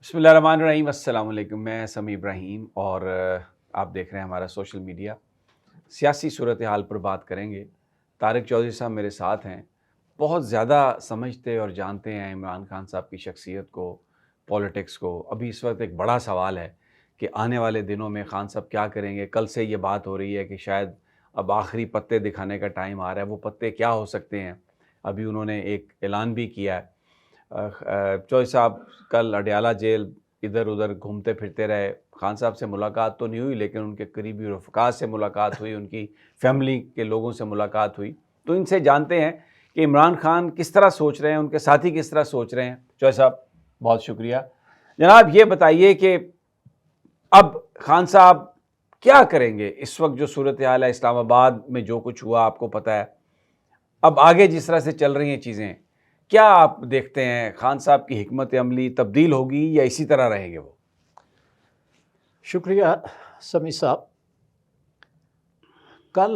بسم اللہ الرحمن الرحیم۔ السلام علیکم، میں سمیع ابراہیم اور آپ دیکھ رہے ہیں ہمارا سوشل میڈیا۔ سیاسی صورتحال پر بات کریں گے۔ طارق چودھری صاحب میرے ساتھ ہیں، بہت زیادہ سمجھتے اور جانتے ہیں عمران خان صاحب کی شخصیت کو، پولیٹکس کو۔ ابھی اس وقت ایک بڑا سوال ہے کہ آنے والے دنوں میں خان صاحب کیا کریں گے۔ کل سے یہ بات ہو رہی ہے کہ شاید اب آخری پتے دکھانے کا ٹائم آ رہا ہے۔ وہ پتے کیا ہو سکتے ہیں؟ ابھی انہوں نے ایک اعلان بھی کیا ہے۔ چودھری صاحب کل اڈیالہ جیل ادھر ادھر گھومتے پھرتے رہے۔ خان صاحب سے ملاقات تو نہیں ہوئی، لیکن ان کے قریبی رفقا سے ملاقات ہوئی، ان کی فیملی کے لوگوں سے ملاقات ہوئی۔ تو ان سے جانتے ہیں کہ عمران خان کس طرح سوچ رہے ہیں، ان کے ساتھی کس طرح سوچ رہے ہیں۔ چودھری صاحب بہت شکریہ۔ جناب یہ بتائیے کہ اب خان صاحب کیا کریں گے؟ اس وقت جو صورتحال ہے اسلام آباد میں، جو کچھ ہوا آپ کو پتہ ہے، اب آگے جس طرح سے چل رہی ہیں چیزیں، کیا آپ دیکھتے ہیں خان صاحب کی حکمت عملی تبدیل ہوگی یا اسی طرح رہیں گے وہ؟ شکریہ سمیع صاحب۔ کل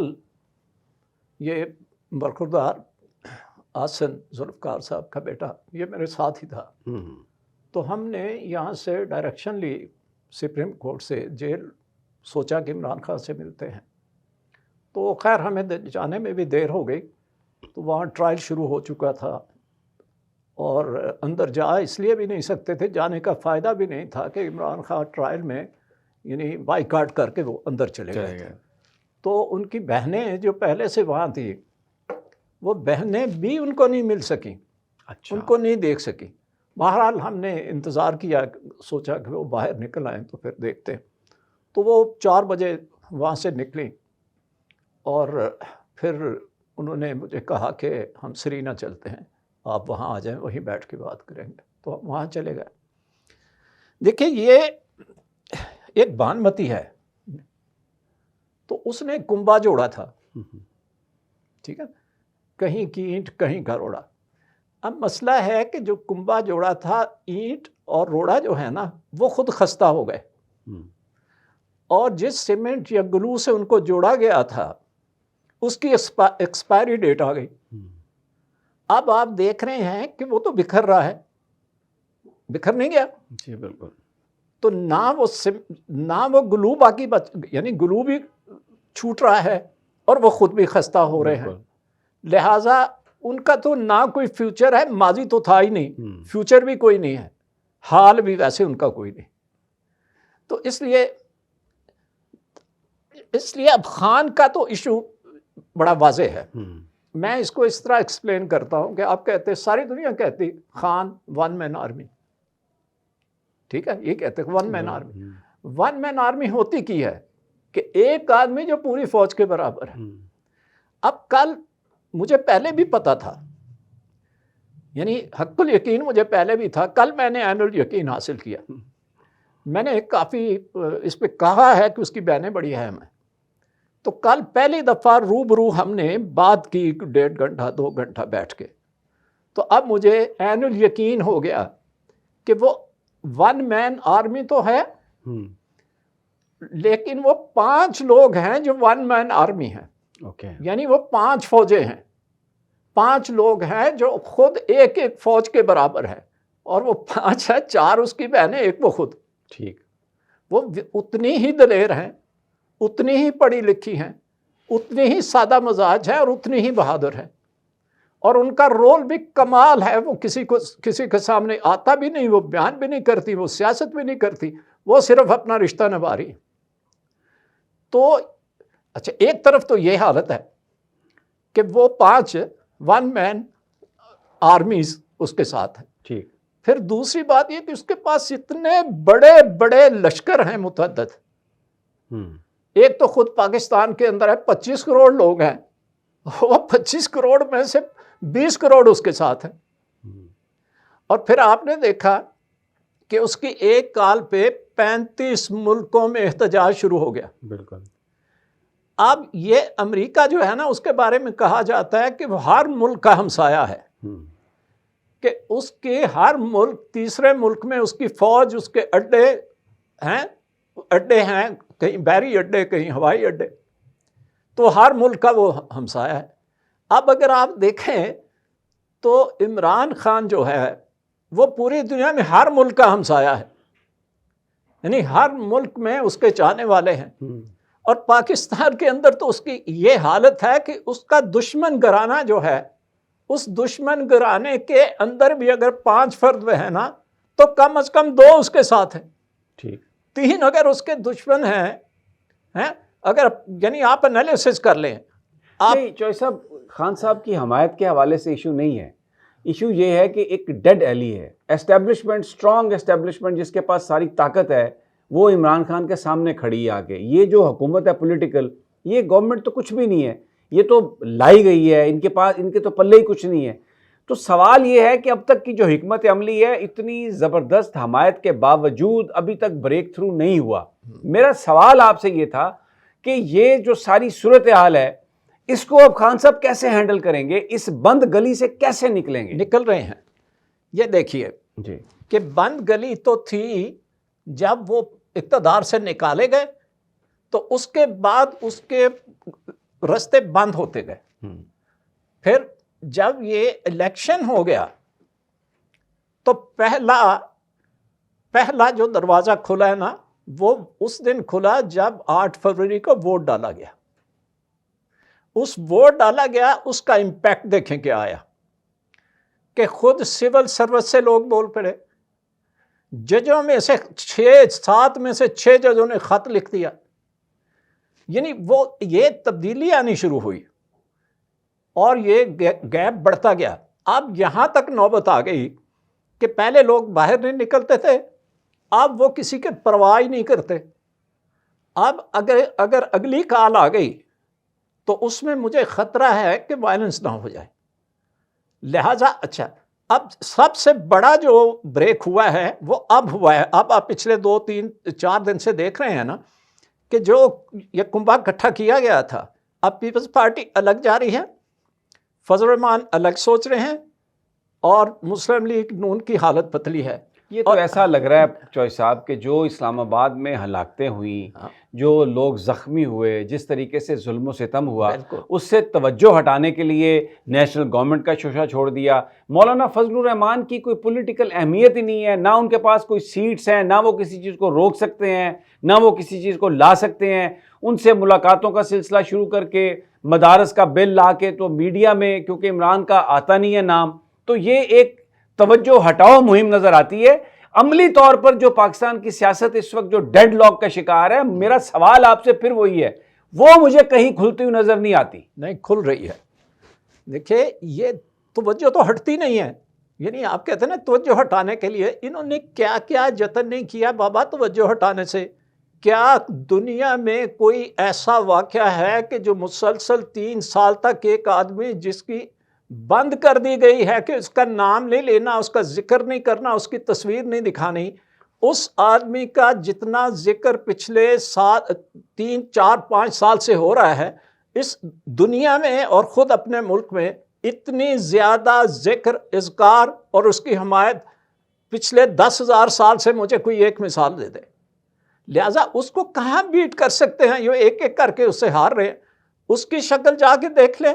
یہ برخوردار آسن ذوالفقار صاحب کا بیٹا، یہ میرے ساتھ ہی تھا، تو ہم نے یہاں سے ڈائریکشن لی سپریم کورٹ سے جیل، سوچا کہ عمران خان سے ملتے ہیں۔ تو خیر ہمیں جانے میں بھی دیر ہو گئی، تو وہاں ٹرائل شروع ہو چکا تھا اور اندر جا اس لیے بھی نہیں سکتے تھے، جانے کا فائدہ بھی نہیں تھا کہ عمران خان ٹرائل میں یعنی بائیکاٹ کر کے وہ اندر چلے گئے تھے۔ تو ان کی بہنیں جو پہلے سے وہاں تھیں، وہ بہنیں بھی ان کو نہیں مل سکیں، ان کو نہیں دیکھ سکیں۔ بہرحال ہم نے انتظار کیا، سوچا کہ وہ باہر نکل آئیں تو پھر دیکھتے ہیں۔ تو وہ 4 بجے وہاں سے نکلیں اور پھر انہوں نے مجھے کہا کہ ہم سرینا چلتے ہیں، آپ وہاں آ جائیں، وہیں بیٹھ کے بات کریں گے۔ تو ہم وہاں چلے گئے۔ دیکھیں یہ ایک بانمتی ہے، تو اس نے کنبا جوڑا تھا، ٹھیک ہے، کہیں کی اینٹ کہیں کا روڑا۔ اب مسئلہ ہے کہ جو کنبا جوڑا تھا، اینٹ اور روڑا جو ہے نا، وہ خود خستہ ہو گئے، اور جس سیمنٹ یا گلو سے ان کو جوڑا گیا تھا اس کی ایکسپائری ڈیٹ آ گئی۔ اب آپ دیکھ رہے ہیں کہ وہ تو بکھر رہا ہے، بکھر نہیں گیا؟ جی بالکل۔ تو نہ وہ گلو باقی یعنی گلو بھی چھوٹ رہا ہے اور وہ خود بھی خستہ ہو رہے ہیں۔ لہٰذا ان کا تو نہ کوئی فیوچر ہے، ماضی تو تھا ہی نہیں، فیوچر بھی کوئی نہیں ہے، حال بھی ویسے ان کا کوئی نہیں۔ تو اس لیے اب خان کا تو ایشو بڑا واضح ہے۔ میں اس کو اس طرح ایکسپلین کرتا ہوں کہ آپ کہتے، ساری دنیا کہتی خان ون مین آرمی، ٹھیک ہے، یہ کہتے one man army. One man army ہوتی کی ہے کہ ایک آدمی جو پوری فوج کے برابر ہے۔ اب کل مجھے پہلے بھی پتا تھا، یعنی حق الیقین مجھے پہلے بھی تھا، کل میں نے عین الیقین حاصل کیا۔ میں نے کافی اس پہ کہا ہے کہ اس کی بہنیں بڑی اہم ہیں۔ تو کل پہلی دفعہ روبرو ہم نے بات کی 1.5 گھنٹہ 2 گھنٹہ بیٹھ کے، تو اب مجھے عین الیقین ہو گیا کہ وہ ون مین آرمی تو ہے، لیکن وہ 5 لوگ ہیں جو ون مین آرمی ہیں، یعنی وہ 5 فوجیں ہیں، 5 لوگ ہیں جو خود ایک ایک فوج کے برابر ہے، اور وہ 5 ہیں، 4 اس کی بہنیں، ایک وہ خود، ٹھیک، وہ اتنی ہی دلیر ہیں، اتنی ہی پڑھی لکھی ہیں، اتنی ہی سادہ مزاج ہے، اور اتنی ہی بہادر ہے، اور ان کا رول بھی کمال ہے۔ وہ کسی کے سامنے آتا بھی نہیں، وہ بیان بھی نہیں کرتی، وہ سیاست بھی نہیں کرتی، وہ صرف اپنا رشتہ نبھا رہی۔ تو اچھا، ایک طرف تو یہ حالت ہے کہ وہ 5 ون مین آرمیز اس کے ساتھ ہیں، ٹھیک۔ پھر دوسری بات یہ کہ اس کے پاس اتنے بڑے بڑے لشکر ہیں متعدد۔ ایک تو خود پاکستان کے اندر ہے، 25 کروڑ لوگ ہیں، وہ 25 کروڑ میں سے 20 کروڑ اس کے ساتھ ہیں۔ اور پھر آپ نے دیکھا کہ اس کی ایک کال پہ 35 ملکوں میں احتجاج شروع ہو گیا۔ بالکل۔ اب یہ امریکہ جو ہے نا، اس کے بارے میں کہا جاتا ہے کہ وہ ہر ملک کا ہمسایہ ہے، کہ اس کے ہر ملک، تیسرے ملک میں اس کی فوج، اس کے اڈے ہیں، کہیں بحری اڈے، کہیں ہوائی اڈے، تو ہر ملک کا وہ ہمسایہ ہے۔ اب اگر آپ دیکھیں تو عمران خان جو ہے وہ پوری دنیا میں ہر ملک کا ہمسایہ ہے، یعنی ہر ملک میں اس کے چاہنے والے ہیں، اور پاکستان کے اندر تو اس کی یہ حالت ہے کہ اس کا دشمن گھرانہ جو ہے، اس دشمن گھرانے کے اندر بھی اگر 5 فرد وہ ہیں نا تو کم از کم 2 اس کے ساتھ ہیں، ٹھیک 3 اگر اس کے دشمن ہیں، اگر یعنی آپ انالیسس کر لیں آپ نہیں چوہے صاحب، خان صاحب کی حمایت کے حوالے سے ایشو نہیں ہے، ایشو یہ ہے کہ ایک ڈیڈ ایلی ہے، اسٹیبلشمنٹ، اسٹرانگ اسٹیبلشمنٹ جس کے پاس ساری طاقت ہے، وہ عمران خان کے سامنے کھڑی ہے آگے. یہ جو حکومت ہے پولیٹیکل، یہ گورنمنٹ تو کچھ بھی نہیں ہے، یہ تو لائی گئی ہے، ان کے پاس، ان کے تو پلے ہی کچھ نہیں ہے. تو سوال یہ ہے کہ اب تک کی جو حکمت عملی ہے، اتنی زبردست حمایت کے باوجود ابھی تک بریک تھرو نہیں ہوا. میرا سوال آپ سے یہ تھا کہ یہ جو ساری صورتحال ہے، اس کو اب خان صاحب کیسے ہینڈل کریں گے، اس بند گلی سے کیسے نکلیں گے؟ نکل رہے ہیں. یہ دیکھیے جی کہ بند گلی تو تھی جب وہ اقتدار سے نکالے گئے تو اس کے بعد اس کے رستے بند ہوتے گئے. پھر جب یہ الیکشن ہو گیا تو پہلا جو دروازہ کھلا ہے نا، وہ اس دن کھلا جب 8 فروری کو ووٹ ڈالا گیا. اس ووٹ ڈالا گیا، اس کا امپیکٹ دیکھیں کیا آیا کہ خود سول سروس سے لوگ بول پڑے. ججوں میں سے 7 میں سے 6 ججوں نے خط لکھ دیا. یعنی وہ یہ تبدیلی آنی شروع ہوئی اور یہ گیپ بڑھتا گیا. اب یہاں تک نوبت آ گئی کہ پہلے لوگ باہر نہیں نکلتے تھے، اب وہ کسی کے پرواہ ہی نہیں کرتے. اب اگر اگلی کال آ گئی تو اس میں مجھے خطرہ ہے کہ وائلنس نہ ہو جائے. لہٰذا اچھا، اب سب سے بڑا جو بریک ہوا ہے وہ اب ہوا ہے. اب آپ پچھلے 2 3 4 دن سے دیکھ رہے ہیں نا کہ جو یہ کنبہ اکٹھا کیا گیا تھا، اب پیپلز پارٹی الگ جا رہی ہے، فضل الرحمان الگ سوچ رہے ہیں، اور مسلم لیگ نون کی حالت پتلی ہے. یہ تو ایسا لگ رہا ہے چوہے صاحب کہ جو اسلام آباد میں ہلاکتیں ہوئیں، جو لوگ زخمی ہوئے، جس طریقے سے ظلم و ستم ہوا، اس سے توجہ ہٹانے کے لیے نیشنل گورنمنٹ کا شوشہ چھوڑ دیا. مولانا فضل الرحمان کی کوئی پولیٹیکل اہمیت ہی نہیں ہے، نہ ان کے پاس کوئی سیٹس ہیں، نہ وہ کسی چیز کو روک سکتے ہیں، نہ وہ کسی چیز کو لا سکتے ہیں. ان سے ملاقاتوں کا سلسلہ شروع کر کے مدارس کا بل لا کے تو میڈیا میں کیونکہ عمران کا آتا نہیں ہے نام، تو یہ ایک توجہ ہٹاؤ مہم نظر آتی ہے. عملی طور پر جو پاکستان کی سیاست اس وقت جو ڈیڈ لاک کا شکار ہے، میرا سوال آپ سے پھر وہی ہے، وہ مجھے کہیں کھلتی ہوئی نظر نہیں آتی. نہیں کھل رہی ہے. دیکھیں یہ توجہ تو ہٹتی نہیں ہے. یعنی آپ کہتے ہیں نا توجہ ہٹانے کے لیے انہوں نے کیا کیا جتن نہیں کیا بابا توجہ ہٹانے سے. کیا دنیا میں کوئی ایسا واقعہ ہے کہ جو مسلسل 3 سال تک ایک آدمی جس کی بند کر دی گئی ہے کہ اس کا نام نہیں لینا، اس کا ذکر نہیں کرنا، اس کی تصویر نہیں دکھانی، اس آدمی کا جتنا ذکر پچھلے 3 4 5 سال سے ہو رہا ہے اس دنیا میں اور خود اپنے ملک میں، اتنی زیادہ ذکر، اذکار اور اس کی حمایت پچھلے 10,000 سال سے مجھے کوئی ایک مثال دے دے. لہٰذا اس کو کہاں بیٹ کر سکتے ہیں؟ یہ ایک ایک کر کے اس سے ہار رہے ہیں. اس کی شکل جا کے دیکھ لیں،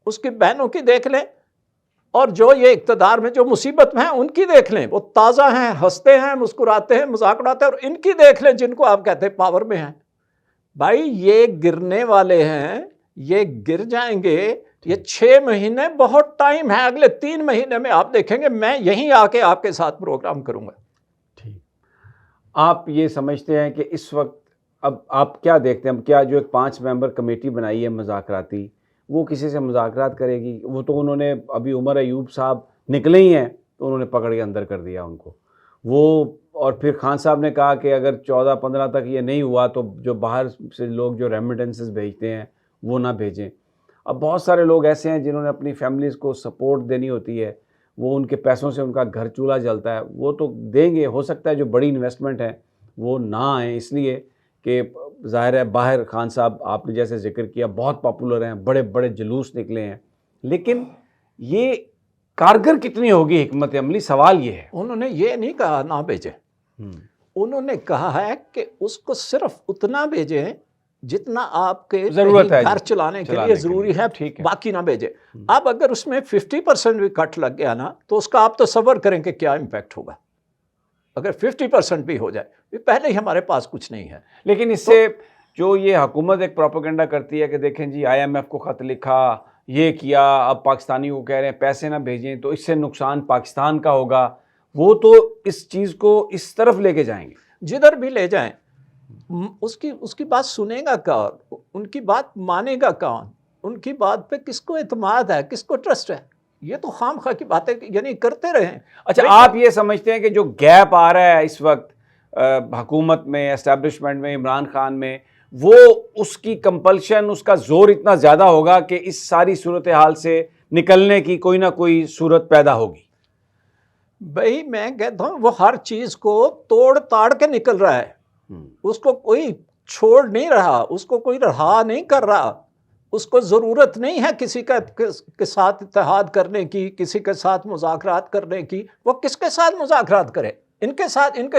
اس کی بہنوں کی دیکھ لیں، اور جو یہ اقتدار میں جو مصیبت میں ہیں ان کی دیکھ لیں. وہ تازہ ہیں، ہنستے ہیں، مسکراتے ہیں، مذاق اڑاتے ہیں. اور ان کی دیکھ لیں جن کو آپ کہتے ہیں پاور میں ہیں. بھائی یہ گرنے والے ہیں، یہ گر جائیں گے. یہ 6 مہینے بہت ٹائم ہے. اگلے 3 مہینے میں آپ دیکھیں گے میں یہیں آ کے آپ کے ساتھ پروگرام کروں گا. ٹھیک، آپ یہ سمجھتے ہیں کہ اس وقت اب آپ کیا دیکھتے ہیں، کیا جو ایک 5 ممبر کمیٹی بنائی ہے مذاکراتی، وہ کسی سے مذاکرات کرے گی؟ وہ تو انہوں نے ابھی عمر ایوب صاحب نکلے ہی ہیں تو انہوں نے پکڑ کے اندر کر دیا ان کو وہ. اور پھر خان صاحب نے کہا کہ اگر 14-15 تک یہ نہیں ہوا تو جو باہر سے لوگ جو ریمیٹنسز بھیجتے ہیں وہ نہ بھیجیں. اب بہت سارے لوگ ایسے ہیں جنہوں نے اپنی فیملیز کو سپورٹ دینی ہوتی ہے، وہ ان کے پیسوں سے ان کا گھر چولہا جلتا ہے، وہ تو دیں گے. ہو سکتا ہے جو بڑی انویسٹمنٹ ہے وہ نہ آئیں، اس لیے کہ ظاہر ہے باہر خان صاحب آپ نے جیسے ذکر کیا بہت پاپولر ہیں، بڑے بڑے جلوس نکلے ہیں، لیکن یہ کارگر کتنی ہوگی حکمت عملی؟ سوال یہ ہے. انہوں نے یہ نہیں کہا نہ بھیجیں، انہوں نے کہا ہے کہ اس کو صرف اتنا بھیجیں جتنا آپ کے ضرورت ہے، گھر چلانے کے لیے ضروری ہے، باقی نہ بھیجیں. اب اگر اس میں 50% بھی کٹ لگ گیا نا تو اس کا آپ تصور کریں کہ کیا امپیکٹ ہوگا. اگر 50% بھی ہو جائے، پہلے ہی ہمارے پاس کچھ نہیں ہے. لیکن اس سے جو یہ حکومت ایک پروپیگنڈا کرتی ہے کہ دیکھیں جی IMF کو خط لکھا، یہ کیا، اب پاکستانی کو کہہ رہے ہیں پیسے نہ بھیجیں تو اس سے نقصان پاکستان کا ہوگا، وہ تو اس چیز کو اس طرف لے کے جائیں گے. جدھر بھی لے جائیں اس کی بات سنے گا کون، ان کی بات مانے گا کون، ان کی بات پہ کس کو اعتماد ہے، کس کو ٹرسٹ ہے؟ یہ تو خام خواہ کی باتیں یعنی کرتے رہیں. اچھا آپ یہ سمجھتے ہیں کہ جو گیپ آ رہا ہے اس وقت حکومت میں، اسٹیبلشمنٹ میں، عمران خان میں، وہ اس کی کمپلشن، اس کا زور اتنا زیادہ ہوگا کہ اس ساری صورتحال سے نکلنے کی کوئی نہ کوئی صورت پیدا ہوگی؟ بھائی میں کہتا ہوں وہ ہر چیز کو توڑ تاڑ کے نکل رہا ہے، اس کو کوئی چھوڑ نہیں رہا، اس کو کوئی رہا نہیں کر رہا. اس کو ضرورت نہیں ہے کسی کے ساتھ اتحاد کرنے کی، کسی کے ساتھ مذاکرات کرنے کی. وہ کس کے ساتھ مذاکرات کرے؟ ان کے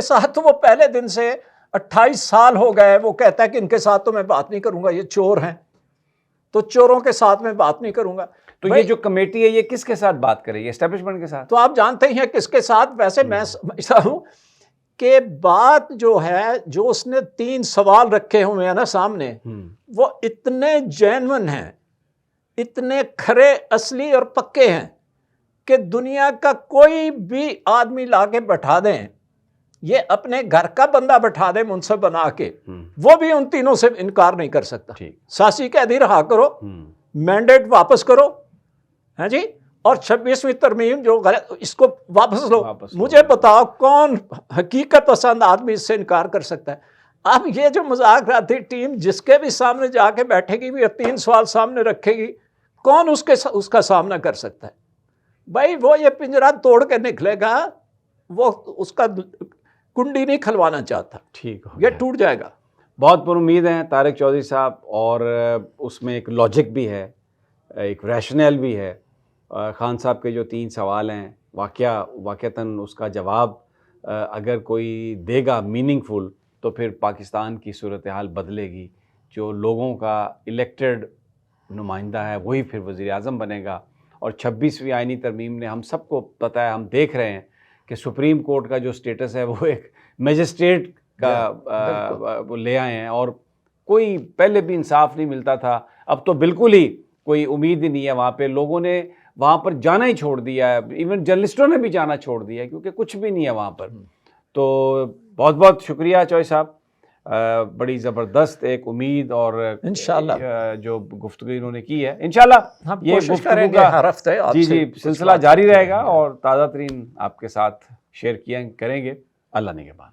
ساتھ تو وہ پہلے دن سے 28 سال ہو گئے وہ کہتا ہے کہ ان کے ساتھ تو میں بات نہیں کروں گا، یہ چور ہیں، تو چوروں کے ساتھ میں بات نہیں کروں گا. تو یہ جو کمیٹی ہے یہ کس کے ساتھ بات کرے گی؟ اسٹیبلشمنٹ کے ساتھ؟ تو آپ جانتے ہی ہیں کس کے ساتھ. ویسے میں سمجھتا ہوں کہ بات جو ہے، جو اس نے 3 سوال رکھے ہوئے ہیں نا سامنے، وہ اتنے جینون ہیں، اتنے کھرے اصلی اور پکے ہیں کہ دنیا کا کوئی بھی آدمی لا کے بٹھا دیں، یہ اپنے گھر کا بندہ بٹھا دے منصب بنا کے، وہ بھی ان تینوں سے انکار نہیں کر سکتا. سیاسی قیدی رہا کرو، مینڈیٹ واپس کرو، ہاں جی، اور 26ویں ترمیم جو غلط، اس کو واپس لو. مجھے بتاؤ کون حقیقت پسند آدمی اس سے انکار کر سکتا ہے؟ اب یہ جو مذاکراتی ٹیم جس کے بھی سامنے جا کے بیٹھے گی، یہ 3 سوال سامنے رکھے گی، کون اس کا سامنا کر سکتا ہے؟ بھائی وہ یہ پنجرہ توڑ کے نکلے گا، وہ اس کا کنڈی نہیں کھلوانا چاہتا. ٹھیک، یہ ٹوٹ جائے گا. بہت پر امید ہیں طارق چودھری صاحب، اور اس میں ایک لاجک بھی ہے، ایک ریشنل بھی ہے. خان صاحب کے جو 3 سوال ہیں، واقعتاً اس کا جواب اگر کوئی دے گا میننگ فل، تو پھر پاکستان کی صورتحال بدلے گی. جو لوگوں کا الیکٹڈ نمائندہ ہے وہی پھر وزیر اعظم بنے گا. اور 26ویں آئینی ترمیم نے ہم سب کو پتہ ہے، ہم دیکھ رہے ہیں کہ سپریم کورٹ کا جو سٹیٹس ہے وہ ایک میجسٹریٹ کا وہ لے آئے ہیں، اور کوئی پہلے بھی انصاف نہیں ملتا تھا، اب تو بالکل ہی کوئی امید ہی نہیں ہے. وہاں پہ لوگوں نے وہاں پر جانا ہی چھوڑ دیا ہے، ایون جرنلسٹوں نے بھی جانا چھوڑ دیا ہے، کیونکہ کچھ بھی نہیں ہے وہاں پر. تو بہت بہت شکریہ چوہے صاحب، بڑی زبردست ایک امید اور انشاءاللہ جو گفتگو انہوں نے کی ہے، انشاءاللہ یہ گفتگو کا ہر ہفتے جی سلسلہ جاری رہے گا، اور تازہ ترین آپ کے ساتھ شیئر کریں گے. اللہ نگہبان.